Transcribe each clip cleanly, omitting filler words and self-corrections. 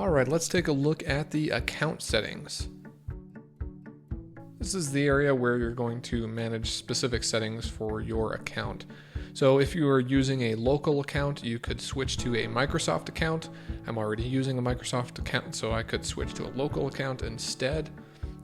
All right, let's take a look at the account settings. This is the area where you're going to manage specific settings for your account. So if you are using a local account, you could switch to a Microsoft account. I'm already using a Microsoft account, so I could switch to a local account instead.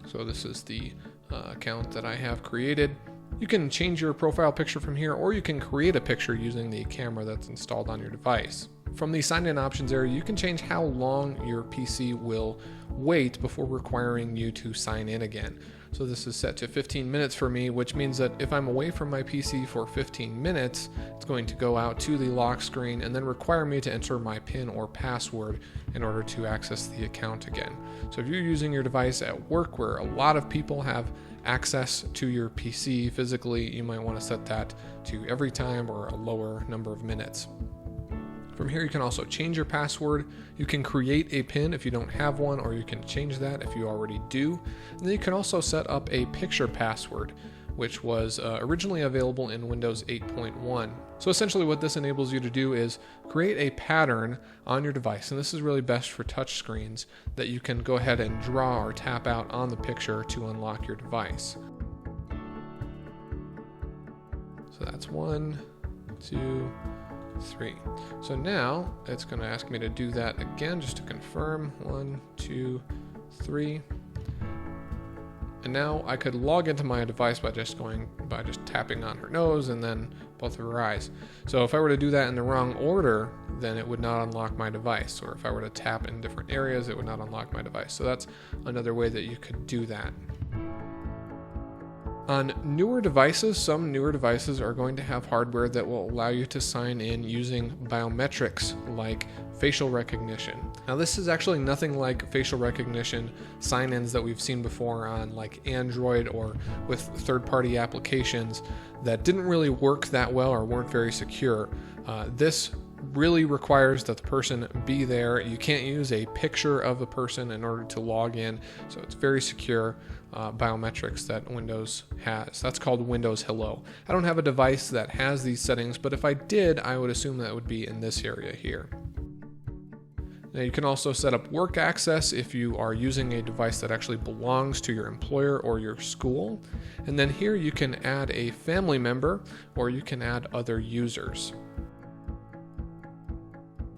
So this is the account that I have created. You can change your profile picture from here, or you can create a picture using the camera that's installed on your device. From the sign-in options area, you can change how long your PC will wait before requiring you to sign in again. So this is set to 15 minutes for me, which means that if I'm away from my PC for 15 minutes, it's going to go out to the lock screen and then require me to enter my PIN or password in order to access the account again. So if you're using your device at work where a lot of people have access to your PC physically, you might want to set that to every time or a lower number of minutes. From here, you can also change your password. You can create a PIN if you don't have one, or you can change that if you already do. And then you can also set up a picture password, which was originally available in Windows 8.1. So essentially what this enables you to do is create a pattern on your device, and this is really best for touch screens, that you can go ahead and draw or tap out on the picture to unlock your device. So that's 1, 2, 3. So now it's going to ask me to do that again just to confirm. 1, 2, 3. And now I could log into my device by just tapping on her nose and then both of her eyes. So if I were to do that in the wrong order, then it would not unlock my device. Or if I were to tap in different areas, it would not unlock my device. So that's another way that you could do that. On newer devices, some newer devices are going to have hardware that will allow you to sign in using biometrics like facial recognition. Now this is actually nothing like facial recognition sign-ins that we've seen before on like Android or with third-party applications that didn't really work that well or weren't very secure. This really requires that the person be there. You can't use a picture of a person in order to log in, so it's very secure biometrics that Windows has. That's called Windows Hello. I don't have a device that has these settings, but if I did, I would assume that would be in this area here. Now you can also set up work access if you are using a device that actually belongs to your employer or your school. And then here you can add a family member, or you can add other users.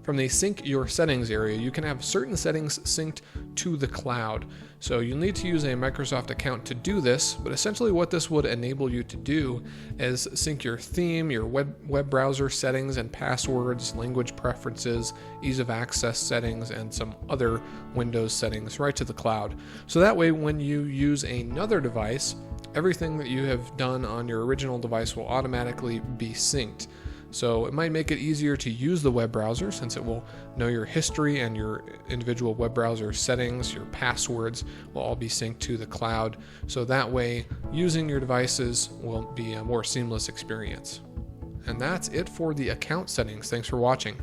From the Sync Your Settings area, you can have certain settings synced to the cloud. So you'll need to use a Microsoft account to do this, but essentially what this would enable you to do is sync your theme, your web browser settings and passwords, language preferences, ease of access settings, and some other Windows settings right to the cloud. So that way when you use another device, everything that you have done on your original device will automatically be synced. So it might make it easier to use the web browser since it will know your history and your individual web browser settings, your passwords will all be synced to the cloud. So that way using your devices will be a more seamless experience. And that's it for the account settings. Thanks for watching.